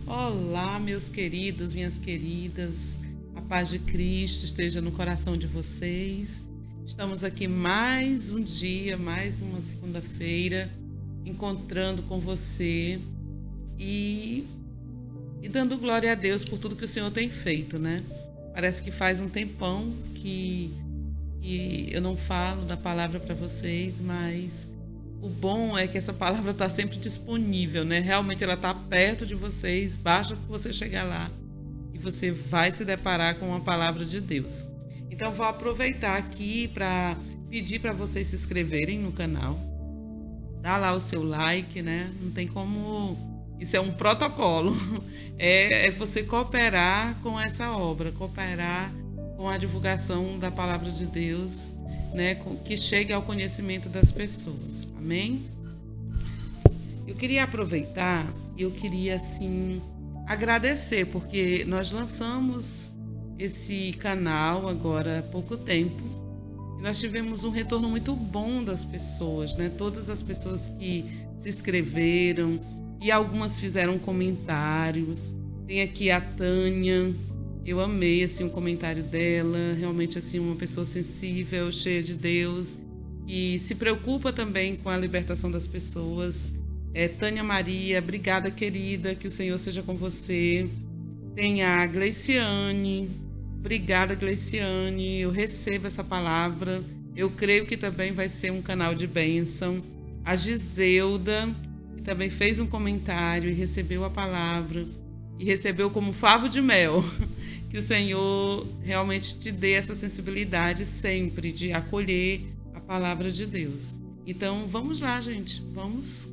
Olá, meus queridos, minhas queridas, a paz de Cristo esteja no coração de vocês. Estamos aqui mais um dia, mais uma segunda-feira, encontrando com você e dando glória a Deus por tudo que o Senhor tem feito, né? Parece que faz um tempão que eu não falo da palavra para vocês, mas o bom é que essa palavra está sempre disponível, né? Realmente ela está perto de vocês, basta que você chegar lá e você vai se deparar com a palavra de Deus. Então vou aproveitar aqui para pedir para vocês se inscreverem no canal. Dá lá o seu like, né? Não tem como... Isso é um protocolo. É você cooperar com essa obra, cooperar com a divulgação da palavra de Deus, né, que chegue ao conhecimento das pessoas. Amém? Eu queria aproveitar, assim, agradecer, porque nós lançamos esse canal agora há pouco tempo e nós tivemos um retorno muito bom das pessoas, né? Todas as pessoas que se inscreveram e algumas fizeram comentários. Tem aqui a Tânia. Eu amei assim, o comentário dela, realmente assim, uma pessoa sensível, cheia de Deus e se preocupa também com a libertação das pessoas. Tânia Maria, obrigada, querida, que o Senhor seja com você. Tem a Gleiciane, obrigada, Gleiciane, eu recebo essa palavra, eu creio que também vai ser um canal de bênção. A Giselda, que também fez um comentário e recebeu a palavra, e recebeu como favo de mel. Que o Senhor realmente te dê essa sensibilidade sempre de acolher a palavra de Deus. Então, vamos lá, gente. Vamos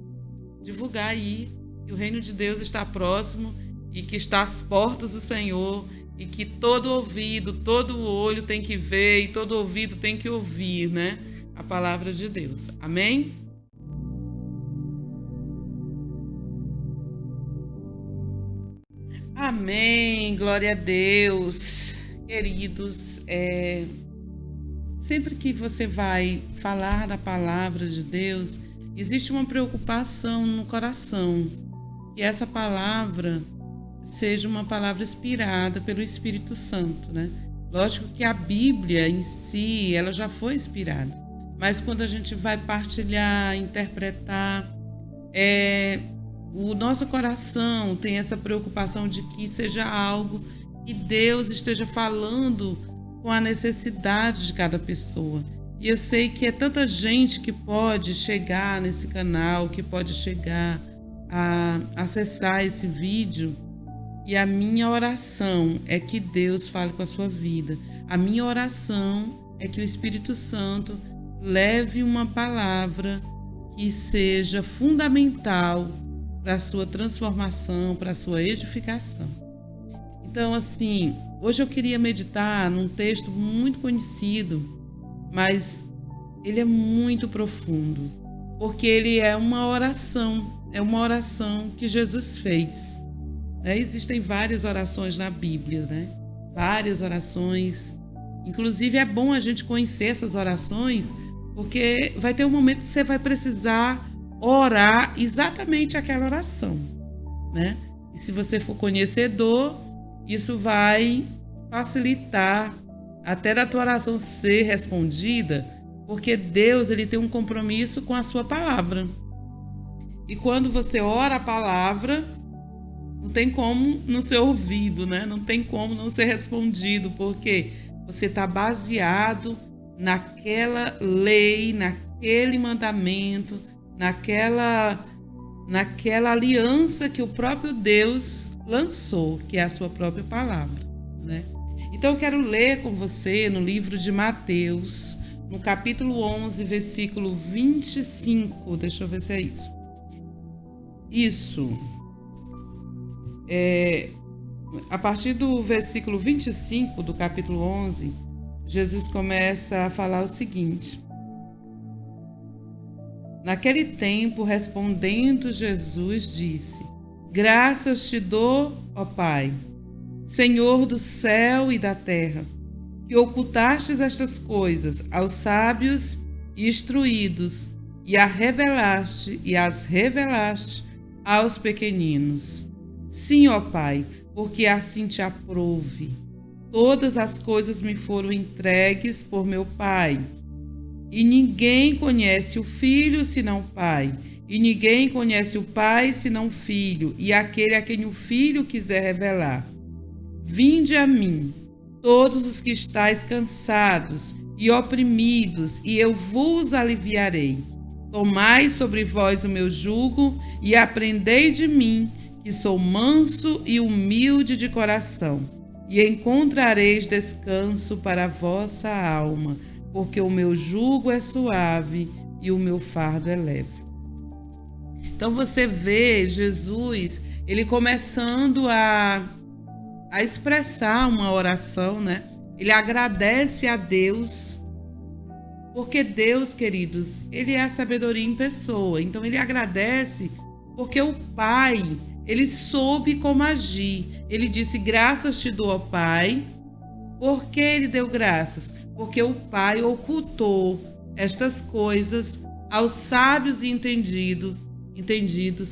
divulgar aí que o reino de Deus está próximo e que está às portas do Senhor e que todo ouvido, todo olho tem que ver e todo ouvido tem que ouvir, né? A palavra de Deus. Amém? Amém, glória a Deus. Queridos, sempre que você vai falar da palavra de Deus, existe uma preocupação no coração, que essa palavra seja uma palavra inspirada pelo Espírito Santo, né? Lógico que a Bíblia em si, ela já foi inspirada, mas quando a gente vai partilhar, interpretar, o nosso coração tem essa preocupação de que seja algo que Deus esteja falando com a necessidade de cada pessoa. E eu sei que é tanta gente que pode chegar nesse canal, que pode chegar a acessar esse vídeo. E a minha oração é que Deus fale com a sua vida. A minha oração é que o Espírito Santo leve uma palavra que seja fundamental para a sua transformação, para a sua edificação. Então, assim, hoje eu queria meditar num texto muito conhecido, mas ele é muito profundo, porque ele é uma oração que Jesus fez. Né? Existem várias orações na Bíblia, né? Várias orações. Inclusive, é bom a gente conhecer essas orações, porque vai ter um momento que você vai precisar orar exatamente aquela oração, né? E se você for conhecedor, isso vai facilitar até da tua oração ser respondida, porque Deus, ele tem um compromisso com a sua palavra. E quando você ora a palavra, não tem como não ser ouvido, né? Não tem como não ser respondido, porque você está baseado naquela lei, naquele mandamento, naquela aliança que o próprio Deus lançou, que é a sua própria palavra, né? Então eu quero ler com você no livro de Mateus, no capítulo 11, versículo 25. Deixa eu ver se é isso. Isso. A partir do versículo 25 do capítulo 11, Jesus começa a falar o seguinte: Naquele tempo, respondendo Jesus, disse: Graças te dou, ó Pai, Senhor do céu e da terra, que ocultastes estas coisas aos sábios e instruídos e as revelaste aos pequeninos. Sim, ó Pai, porque assim te aprouve. Todas as coisas me foram entregues por meu Pai. E ninguém conhece o Filho senão o Pai. E ninguém conhece o Pai senão o Filho, e aquele a quem o Filho quiser revelar. Vinde a mim, todos os que estáis cansados e oprimidos, e eu vos aliviarei. Tomai sobre vós o meu jugo e aprendei de mim, que sou manso e humilde de coração, e encontrareis descanso para a vossa alma, porque o meu jugo é suave e o meu fardo é leve. Então você vê Jesus, ele começando a expressar uma oração, né? Ele agradece a Deus, porque Deus, queridos, ele é a sabedoria em pessoa. Então ele agradece porque o Pai, ele soube como agir. Ele disse: graças te dou, ó Pai. Por que ele deu graças? Porque o Pai ocultou estas coisas aos sábios e entendidos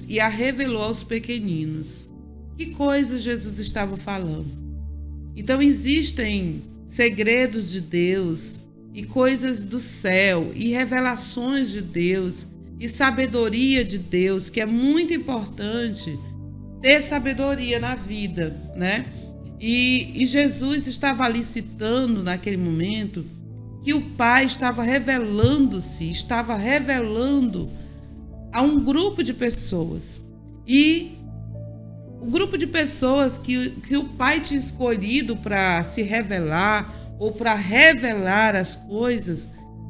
e a revelou aos pequeninos. Que coisas Jesus estava falando? Então existem segredos de Deus e coisas do céu e revelações de Deus e sabedoria de Deus, que é muito importante ter sabedoria na vida, né? E Jesus estava ali citando naquele momento que o Pai estava revelando a um grupo de pessoas. E o grupo de pessoas que o Pai tinha escolhido para se revelar ou para revelar as coisas,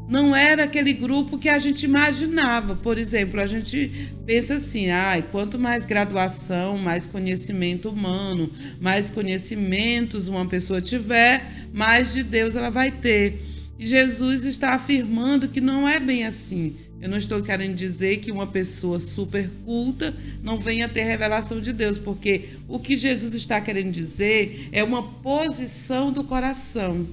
não era aquele grupo que a gente imaginava. Por exemplo, a gente pensa assim: quanto mais graduação, mais conhecimento humano, mais conhecimentos uma pessoa tiver, mais de Deus ela vai ter. E Jesus está afirmando que não é bem assim. Eu não estou querendo dizer que uma pessoa super culta não venha ter revelação de Deus, porque o que Jesus está querendo dizer é uma posição do coração.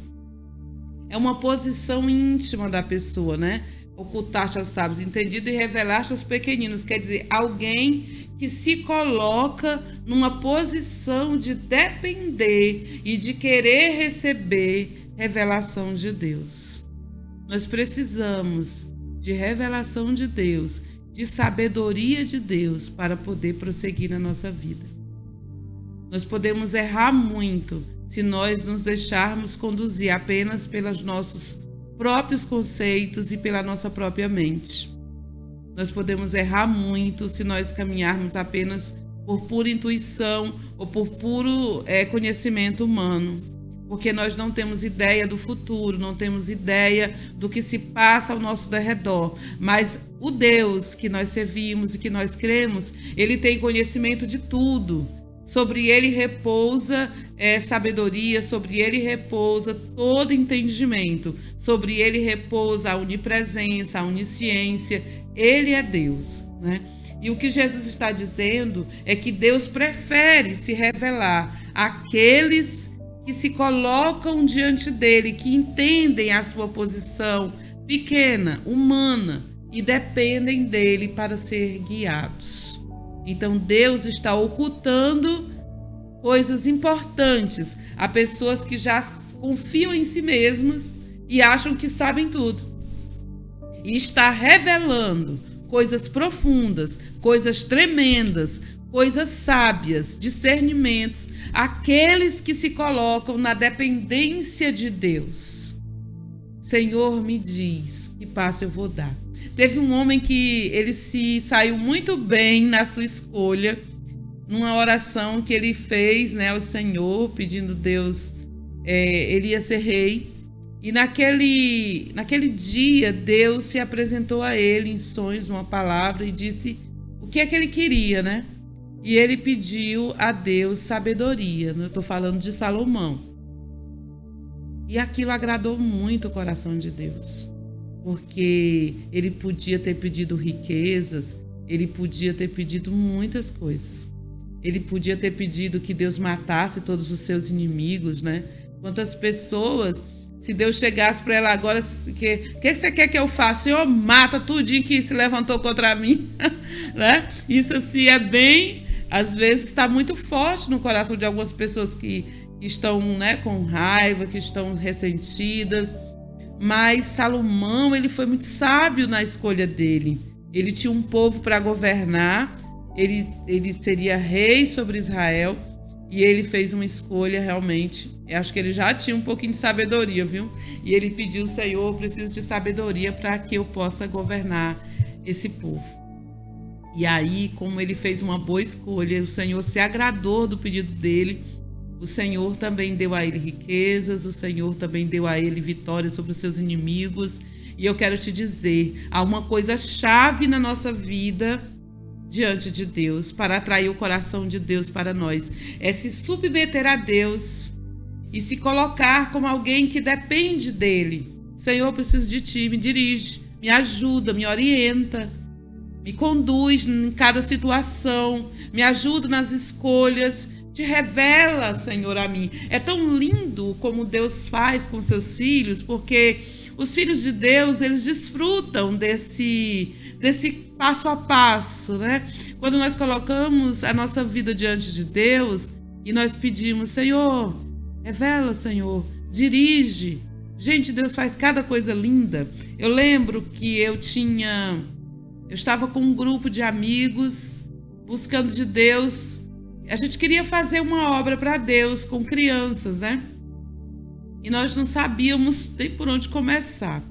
É uma posição íntima da pessoa, né? Ocultaste aos sábios, entendido, e revelaste aos pequeninos. Quer dizer, alguém que se coloca numa posição de depender e de querer receber revelação de Deus. Nós precisamos de revelação de Deus, de sabedoria de Deus para poder prosseguir na nossa vida. Nós podemos errar muito se nós nos deixarmos conduzir apenas pelos nossos próprios conceitos e pela nossa própria mente. Nós podemos errar muito se nós caminharmos apenas por pura intuição ou por puro conhecimento humano, porque nós não temos ideia do futuro, não temos ideia do que se passa ao nosso derredor. Mas o Deus que nós servimos e que nós cremos, ele tem conhecimento de tudo. Sobre ele repousa sabedoria, sobre ele repousa todo entendimento, sobre ele repousa a onipresença, a onisciência. Ele é Deus, né? E o que Jesus está dizendo é que Deus prefere se revelar àqueles que se colocam diante dele, que entendem a sua posição pequena, humana, e dependem dele para ser guiados. Então Deus está ocultando coisas importantes a pessoas que já confiam em si mesmas e acham que sabem tudo. E está revelando coisas profundas, coisas tremendas, coisas sábias, discernimentos, àqueles que se colocam na dependência de Deus. Senhor, me diz que passo eu vou dar. Teve um homem que ele se saiu muito bem na sua escolha, numa oração que ele fez, né, ao Senhor, pedindo Deus, ele ia ser rei. E naquele dia, Deus se apresentou a ele em sonhos, uma palavra, e disse o que é que ele queria, né? E ele pediu a Deus sabedoria. Eu estou falando de Salomão. E aquilo agradou muito o coração de Deus, porque ele podia ter pedido riquezas, ele podia ter pedido muitas coisas. Ele podia ter pedido que Deus matasse todos os seus inimigos, né? Quantas pessoas, se Deus chegasse para ela agora, o que você quer que eu faça? Senhor, mata tudinho que se levantou contra mim. Né? Isso assim é bem às vezes está muito forte no coração de algumas pessoas que estão, né, com raiva, que estão ressentidas. Mas Salomão, ele foi muito sábio na escolha dele. Ele tinha um povo para governar, ele seria rei sobre Israel, e ele fez uma escolha realmente. Eu acho que ele já tinha um pouquinho de sabedoria, viu? E ele pediu: Senhor, eu preciso de sabedoria para que eu possa governar esse povo. E aí, como ele fez uma boa escolha, o Senhor se agradou do pedido dele. O Senhor também deu a ele riquezas, o Senhor também deu a ele vitória sobre os seus inimigos. E eu quero te dizer, há uma coisa chave na nossa vida diante de Deus, para atrair o coração de Deus para nós. É se submeter a Deus e se colocar como alguém que depende dele. Senhor, eu preciso de ti, me dirige, me ajuda, me orienta, me conduz em cada situação, me ajuda nas escolhas. Te revela, Senhor, a mim. É tão lindo como Deus faz com seus filhos, porque os filhos de Deus, eles desfrutam desse passo a passo, né? Quando nós colocamos a nossa vida diante de Deus e nós pedimos: Senhor, revela, Senhor, dirige. Gente, Deus faz cada coisa linda. Eu lembro que eu estava com um grupo de amigos buscando de Deus. A gente queria fazer uma obra para Deus com crianças, né? E nós não sabíamos nem por onde começar.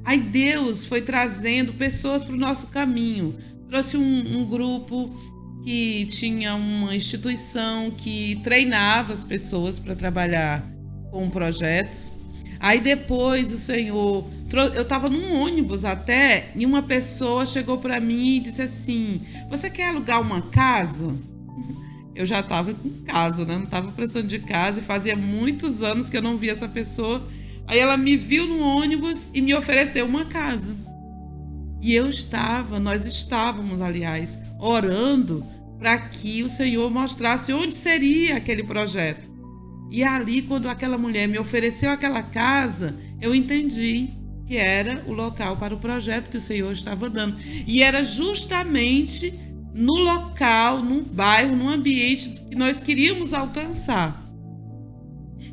Aí Deus foi trazendo pessoas para o nosso caminho. Trouxe um grupo que tinha uma instituição que treinava as pessoas para trabalhar com projetos. Aí depois o Senhor... Eu estava num ônibus até, e uma pessoa chegou para mim e disse assim: você quer alugar uma casa? Eu já estava com casa, né? Não estava precisando de casa, e fazia muitos anos que eu não via essa pessoa. Aí ela me viu no ônibus e me ofereceu uma casa. E nós estávamos, aliás, orando para que o Senhor mostrasse onde seria aquele projeto. E ali, quando aquela mulher me ofereceu aquela casa, eu entendi que era o local para o projeto que o Senhor estava dando. E era justamente no local, no bairro, no ambiente que nós queríamos alcançar.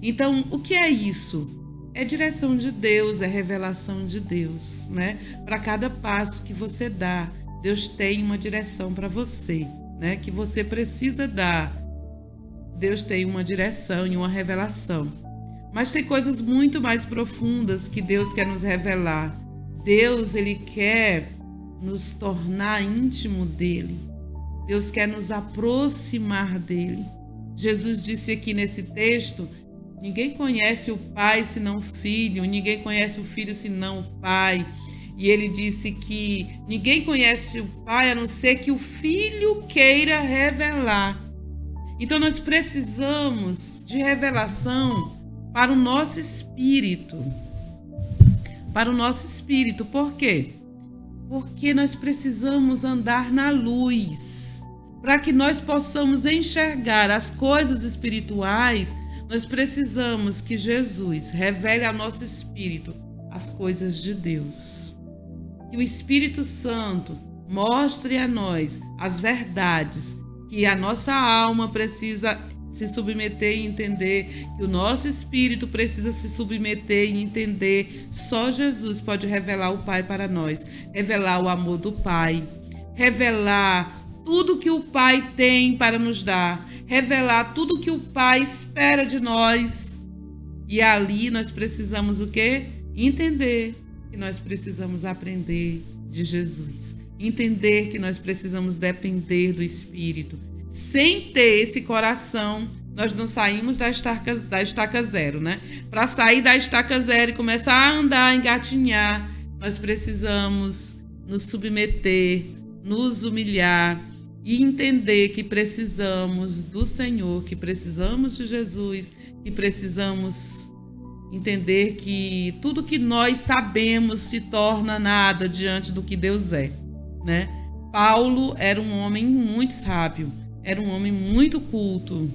Então, o que é isso? É direção de Deus, é revelação de Deus, né? Para cada passo que você dá, Deus tem uma direção para você, né? Que você precisa dar. Deus tem uma direção e uma revelação. Mas tem coisas muito mais profundas que Deus quer nos revelar. Deus, ele quer nos tornar íntimo dele. Deus quer nos aproximar dele. Jesus disse aqui nesse texto: ninguém conhece o Pai senão o Filho, ninguém conhece o Filho senão o Pai. E ele disse que ninguém conhece o Pai a não ser que o Filho queira revelar. Então nós precisamos de revelação para o nosso espírito. Para o nosso espírito. Por quê? Porque nós precisamos andar na luz. Para que nós possamos enxergar as coisas espirituais, nós precisamos que Jesus revele ao nosso espírito as coisas de Deus. Que o Espírito Santo mostre a nós as verdades que a nossa alma precisa se submeter e entender, que o nosso espírito precisa se submeter e entender. Só Jesus pode revelar o Pai para nós, revelar o amor do Pai, revelar tudo que o Pai tem para nos dar, revelar tudo que o Pai espera de nós. E ali nós precisamos o quê? Entender que nós precisamos aprender de Jesus. Entender que nós precisamos depender do Espírito. Sem ter esse coração, nós não saímos da estaca zero, né? Para sair da estaca zero e começar a andar, engatinhar, nós precisamos nos submeter, nos humilhar e entender que precisamos do Senhor, que precisamos de Jesus, que precisamos entender que tudo que nós sabemos se torna nada diante do que Deus é, né? Paulo era um homem muito sábio, era um homem muito culto.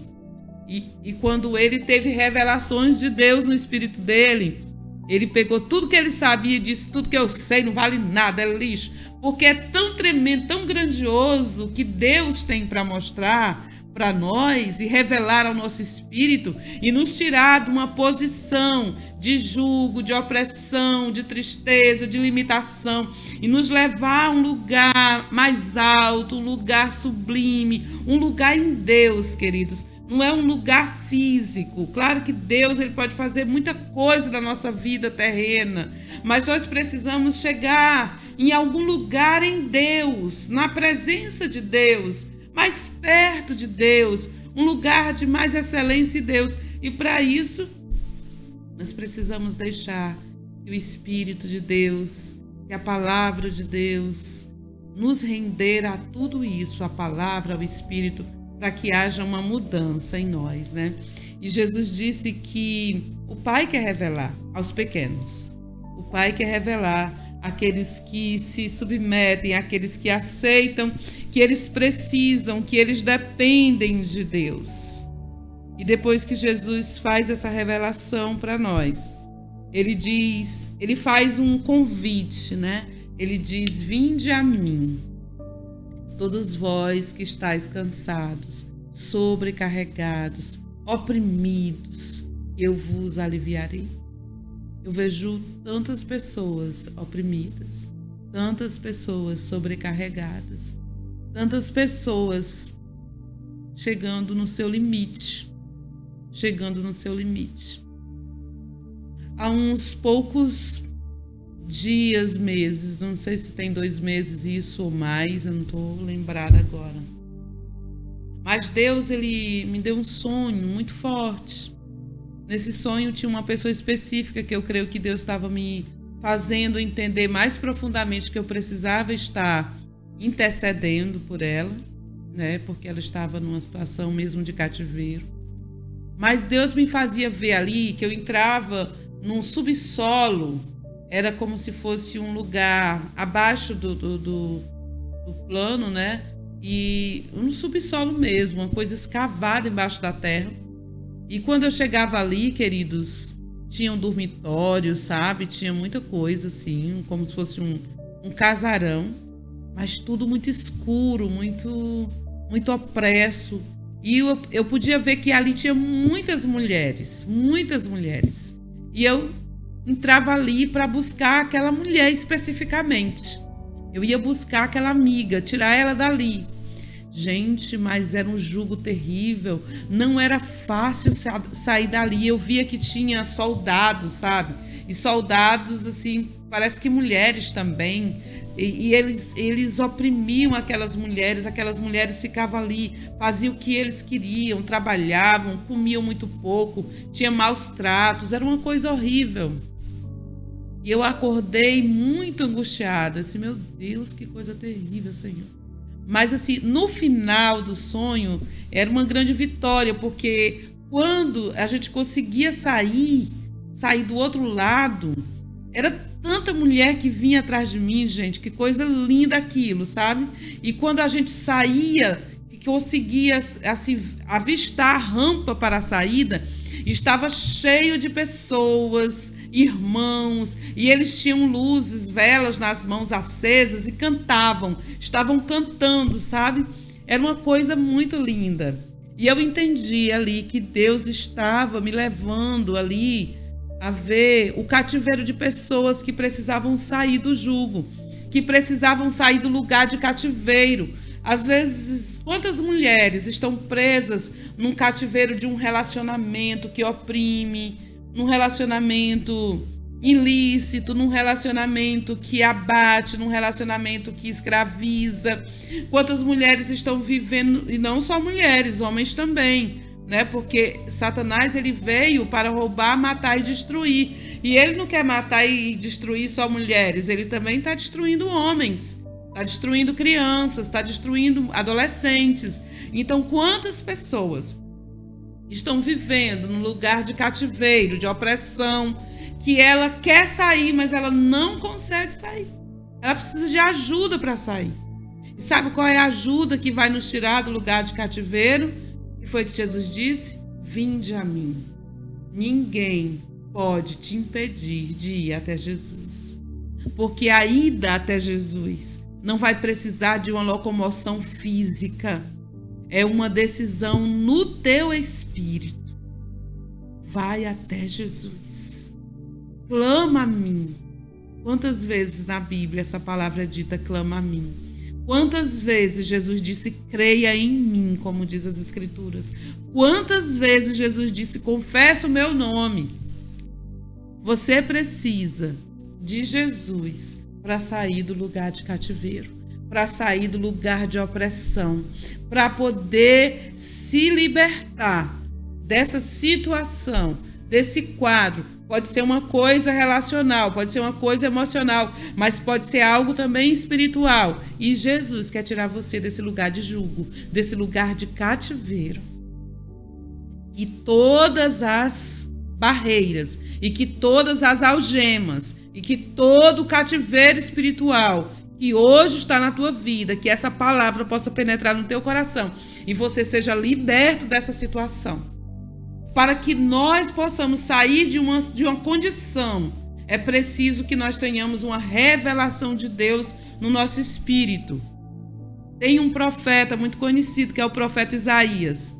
E quando ele teve revelações de Deus no espírito dele, Ele pegou tudo que ele sabia e disse: tudo que eu sei não vale nada, é lixo. Porque é tão tremendo, tão grandioso que Deus tem para mostrar para nós e revelar ao nosso espírito e nos tirar de uma posição de julgo, de opressão, de tristeza, de limitação e nos levar a um lugar mais alto, um lugar sublime, um lugar em Deus, queridos. Não é um lugar físico. Claro que Deus ele pode fazer muita coisa na nossa vida terrena, mas nós precisamos chegar em algum lugar em Deus, na presença de Deus, mais perto de Deus, um lugar de mais excelência em Deus. E para isso, nós precisamos deixar que o Espírito de Deus, que a palavra de Deus, nos render a tudo isso, a palavra, o Espírito, para que haja uma mudança em nós, né? E Jesus disse que o Pai quer revelar aos pequenos. O Pai quer revelar àqueles que se submetem, àqueles que aceitam que eles precisam, que eles dependem de Deus. E depois que Jesus faz essa revelação para nós, ele faz um convite, né? Ele diz: vinde a mim, todos vós que estáis cansados, sobrecarregados, oprimidos, eu vos aliviarei. Eu vejo tantas pessoas oprimidas, tantas pessoas sobrecarregadas, tantas pessoas chegando no seu limite, Há uns poucos dias, meses, não sei se tem 2 meses isso ou mais, eu não estou lembrada agora. Mas Deus, ele me deu um sonho muito forte. Nesse sonho tinha uma pessoa específica que eu creio que Deus estava me fazendo entender mais profundamente que eu precisava estar intercedendo por ela, né? Porque ela estava numa situação mesmo de cativeiro. Mas Deus me fazia ver ali que eu entrava num subsolo, era como se fosse um lugar abaixo do plano, né? E um subsolo mesmo, uma coisa escavada embaixo da terra. E quando eu chegava ali, queridos, tinha um dormitório, sabe? Tinha muita coisa assim, como se fosse um casarão, mas tudo muito escuro, muito opresso. E eu podia ver que ali tinha muitas mulheres. E eu entrava ali para buscar aquela mulher especificamente. Eu ia buscar aquela amiga, tirar ela dali. Gente, mas era um jugo terrível. Não era fácil sair dali. Eu via que tinha soldados, sabe? E soldados, assim, parece que mulheres também. E eles oprimiam aquelas mulheres ficavam ali, faziam o que eles queriam, trabalhavam, comiam muito pouco, tinha maus tratos, era uma coisa horrível. E eu acordei muito angustiada, assim, meu Deus, que coisa terrível, Senhor. Mas assim, no final do sonho, era uma grande vitória, porque quando a gente conseguia sair do outro lado, era tanta mulher que vinha atrás de mim, gente, que coisa linda aquilo, sabe? E quando a gente saía, que conseguia assim, avistar a rampa para a saída, estava cheio de pessoas, irmãos, e eles tinham luzes, velas nas mãos acesas e cantavam, estavam cantando, sabe? Era uma coisa muito linda. E eu entendi ali que Deus estava me levando ali a ver o cativeiro de pessoas que precisavam sair do jugo, que precisavam sair do lugar de cativeiro. Às vezes, quantas mulheres estão presas num cativeiro de um relacionamento que oprime, num relacionamento ilícito, num relacionamento que abate, num relacionamento que escraviza. Quantas mulheres estão vivendo, e não só mulheres, homens também, né? Porque Satanás ele veio para roubar, matar e destruir. E ele não quer matar e destruir só mulheres, ele também está destruindo homens, está destruindo crianças, está destruindo adolescentes. Então, quantas pessoas estão vivendo num lugar de cativeiro, de opressão, que ela quer sair, mas ela não consegue sair. Ela precisa de ajuda para sair. E sabe qual é a ajuda que vai nos tirar do lugar de cativeiro? E foi que Jesus disse: vinde a mim. Ninguém pode te impedir de ir até Jesus. Porque a ida até Jesus não vai precisar de uma locomoção física. É uma decisão no teu espírito. Vai até Jesus. Clama a mim. Quantas vezes na Bíblia essa palavra é dita, clama a mim? Quantas vezes Jesus disse, creia em mim, como diz as Escrituras? Quantas vezes Jesus disse, confessa o meu nome? Você precisa de Jesus para sair do lugar de cativeiro, para sair do lugar de opressão, para poder se libertar dessa situação, desse quadro. Pode ser uma coisa relacional, pode ser uma coisa emocional, mas pode ser algo também espiritual. E Jesus quer tirar você desse lugar de jugo, desse lugar de cativeiro. E todas as barreiras, e que todas as algemas, e que todo o cativeiro espiritual que hoje está na tua vida, que essa palavra possa penetrar no teu coração e você seja liberto dessa situação. Para que nós possamos sair de uma condição, é preciso que nós tenhamos uma revelação de Deus no nosso espírito. Tem um profeta muito conhecido, que é o profeta Isaías.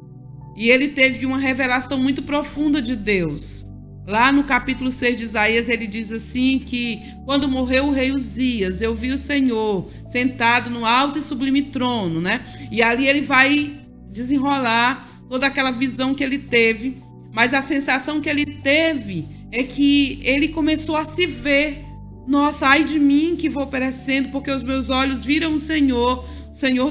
E ele teve uma revelação muito profunda de Deus. Lá no capítulo 6 de Isaías, ele diz assim que quando morreu o rei Uzias, eu vi o Senhor sentado no alto e sublime trono, né? E ali ele vai desenrolar toda aquela visão que ele teve, mas a sensação que ele teve é que ele começou a se ver. Nossa, ai de mim que vou perecendo, porque os meus olhos viram o Senhor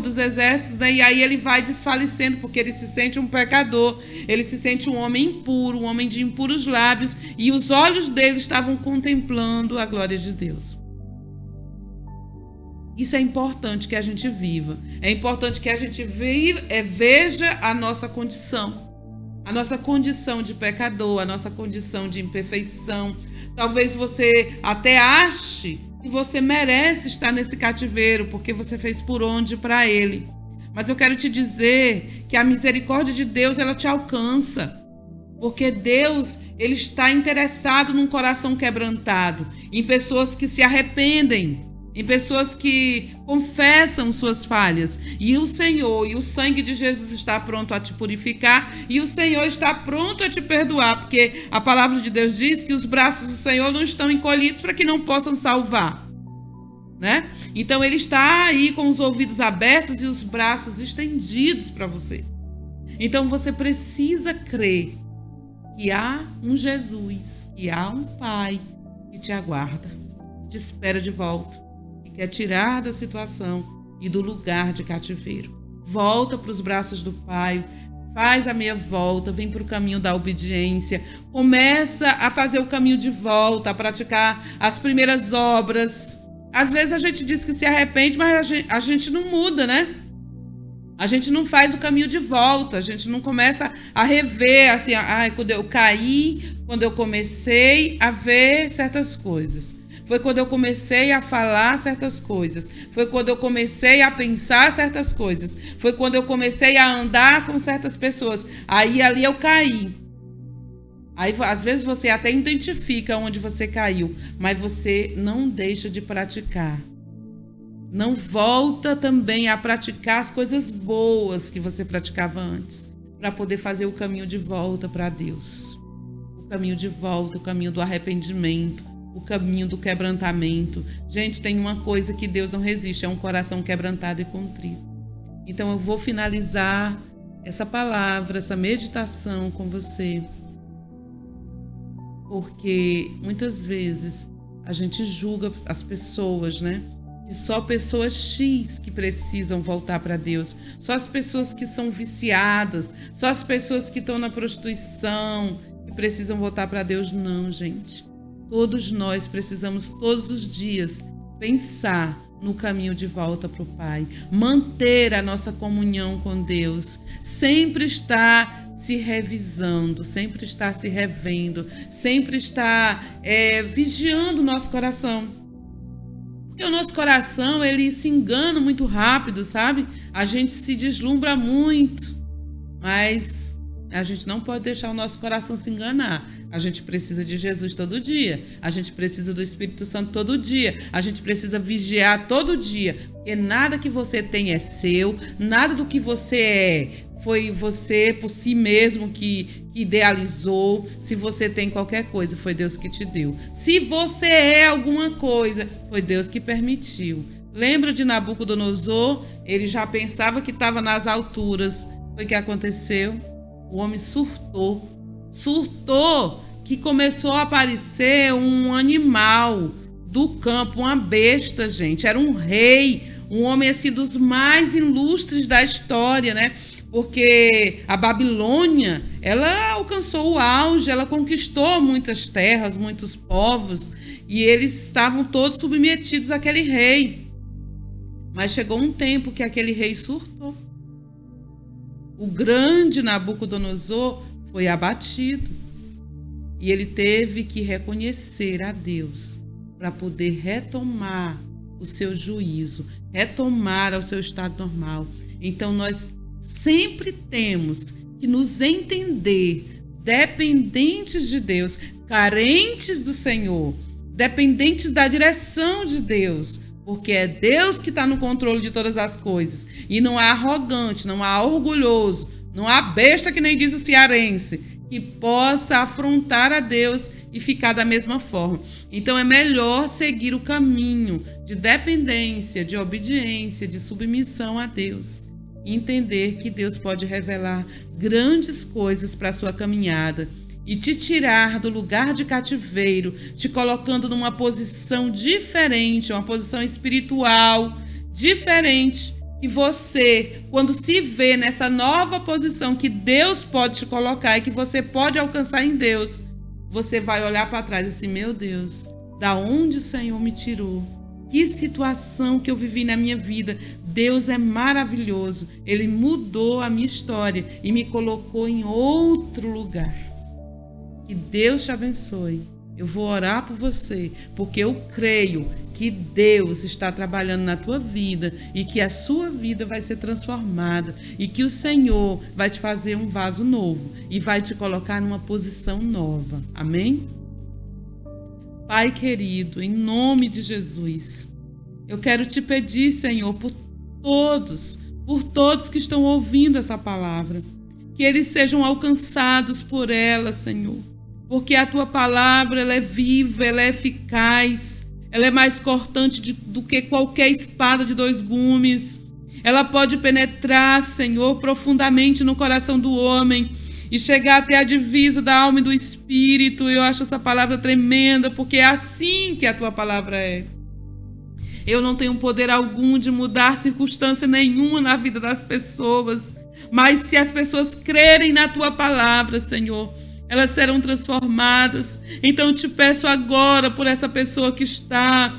dos exércitos, né? E aí ele vai desfalecendo, porque ele se sente um pecador, ele se sente um homem impuro, um homem de impuros lábios, e os olhos dele estavam contemplando a glória de Deus. Isso é importante que a gente viva. É importante que a gente veja a nossa condição de pecador, a nossa condição de imperfeição. Talvez você até ache que você merece estar nesse cativeiro, porque você fez por onde para ele. Mas eu quero te dizer que a misericórdia de Deus, ela te alcança. Porque Deus, ele está interessado num coração quebrantado, em pessoas que se arrependem, em pessoas que confessam suas falhas. E o Senhor e o sangue de Jesus está pronto a te purificar, e o Senhor está pronto a te perdoar, porque a palavra de Deus diz que os braços do Senhor não estão encolhidos para que não possam salvar, né? Então ele está aí com os ouvidos abertos e os braços estendidos para você. Então você precisa crer que há um Jesus, que há um Pai que te aguarda, te espera de volta, quer tirar da situação e do lugar de cativeiro. Volta para os braços do Pai, faz a meia volta, vem para o caminho da obediência, começa a fazer o caminho de volta, a praticar as primeiras obras. Às vezes a gente diz que se arrepende, mas a gente não muda, né? A gente não faz o caminho de volta, a gente não começa a rever, assim, quando eu caí, quando eu comecei a ver certas coisas. Foi quando eu comecei a falar certas coisas. Foi quando eu comecei a pensar certas coisas. Foi quando eu comecei a andar com certas pessoas. Aí ali eu caí. Aí às vezes você até identifica onde você caiu, mas você não deixa de praticar. Não volta também a praticar as coisas boas que você praticava antes, para poder fazer o caminho de volta para Deus. O caminho de volta, o caminho do arrependimento, o caminho do quebrantamento. Gente, tem uma coisa que Deus não resiste, é um coração quebrantado e contrito. Então eu vou finalizar essa palavra, essa meditação com você, porque muitas vezes a gente julga as pessoas, né? Que só pessoas X que precisam voltar para Deus, só as pessoas que são viciadas, só as pessoas que estão na prostituição que precisam voltar para Deus. Não, gente. Todos nós precisamos todos os dias pensar no caminho de volta para o Pai, manter a nossa comunhão com Deus, sempre estar se revisando, sempre estar se revendo, sempre estar vigiando o nosso coração. Porque o nosso coração, ele se engana muito rápido, sabe? A gente se deslumbra muito, mas A gente não pode deixar o nosso coração se enganar. A gente precisa de Jesus todo dia. A gente precisa do Espírito Santo todo dia. A gente precisa vigiar todo dia. Porque nada que você tem é seu. Nada do que você é foi você por si mesmo que idealizou. Se você tem qualquer coisa, foi Deus que te deu. Se você é alguma coisa, foi Deus que permitiu. Lembra de Nabucodonosor? Ele já pensava que estava nas alturas. Foi o que aconteceu? O homem surtou que começou a aparecer um animal do campo, uma besta, gente. Era um rei, um homem assim dos mais ilustres da história, né? Porque a Babilônia, ela alcançou o auge, ela conquistou muitas terras, muitos povos, e eles estavam todos submetidos àquele rei. Mas chegou um tempo que aquele rei surtou. O grande Nabucodonosor foi abatido e ele teve que reconhecer a Deus para poder retomar o seu juízo, retomar ao seu estado normal. Então nós sempre temos que nos entender dependentes de Deus, carentes do Senhor, dependentes da direção de Deus, porque é Deus que está no controle de todas as coisas. E não há arrogante, não há orgulhoso, não há besta, que nem diz o cearense, que possa afrontar a Deus e ficar da mesma forma. Então é melhor seguir o caminho de dependência, de obediência, de submissão a Deus. E entender que Deus pode revelar grandes coisas para a sua caminhada e te tirar do lugar de cativeiro, te colocando numa posição diferente, uma posição espiritual diferente, que você, quando se vê nessa nova posição que Deus pode te colocar e que você pode alcançar em Deus, você vai olhar para trás assim: meu Deus, da onde o Senhor me tirou? Que situação que eu vivi na minha vida. Deus é maravilhoso. Ele mudou a minha história e me colocou em outro lugar. Que Deus te abençoe. Eu vou orar por você, porque eu creio que Deus está trabalhando na tua vida e que a sua vida vai ser transformada e que o Senhor vai te fazer um vaso novo e vai te colocar numa posição nova. Amém? Pai querido, em nome de Jesus, eu quero te pedir, Senhor, por todos que estão ouvindo essa palavra, que eles sejam alcançados por ela, Senhor. Porque a tua palavra, ela é viva, ela é eficaz, ela é mais cortante do que qualquer espada de 2 gumes. Ela pode penetrar, Senhor, profundamente no coração do homem e chegar até a divisa da alma e do espírito. Eu acho essa palavra tremenda, porque é assim que a tua palavra é. Eu não tenho poder algum de mudar circunstância nenhuma na vida das pessoas, mas se as pessoas crerem na tua palavra, Senhor, elas serão transformadas. Então eu te peço agora por essa pessoa que está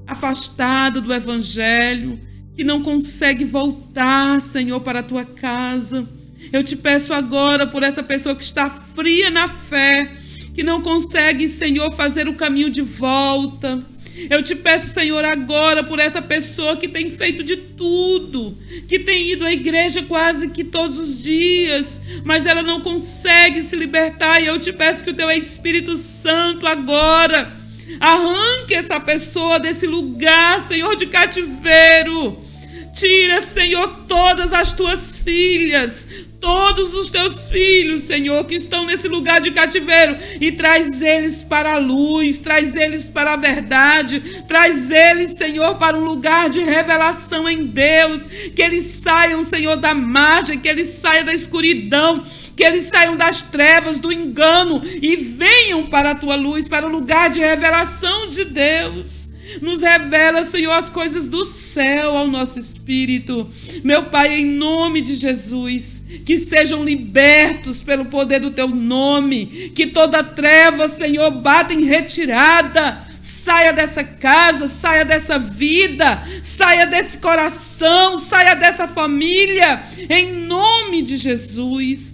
afastada do Evangelho, que não consegue voltar, Senhor, para a tua casa. Eu te peço agora por essa pessoa que está fria na fé, que não consegue, Senhor, fazer o caminho de volta. Eu te peço, Senhor, agora por essa pessoa que tem feito de tudo, que tem ido à igreja quase que todos os dias, mas ela não consegue se libertar. E eu te peço que o teu Espírito Santo agora arranque essa pessoa desse lugar, Senhor, de cativeiro. Tira, Senhor, todas as tuas filhas, todos os teus filhos, Senhor, que estão nesse lugar de cativeiro, e traz eles para a luz, traz eles para a verdade, traz eles, Senhor, para um lugar de revelação em Deus, que eles saiam, Senhor, da margem, que eles saiam da escuridão, que eles saiam das trevas, do engano, e venham para a tua luz, para o lugar de revelação de Deus. Nos revela, Senhor, as coisas do céu ao nosso espírito. Meu Pai, em nome de Jesus, que sejam libertos pelo poder do teu nome, que toda treva, Senhor, bata em retirada. Saia dessa casa, saia dessa vida, saia desse coração, saia dessa família, em nome de Jesus,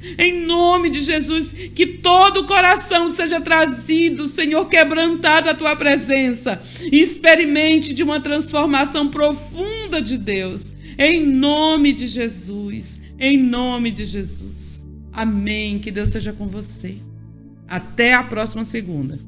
que todo coração seja trazido, Senhor, quebrantado à tua presença, e experimente de uma transformação profunda de Deus, em nome de Jesus, Amém. Que Deus seja com você. Até a próxima segunda.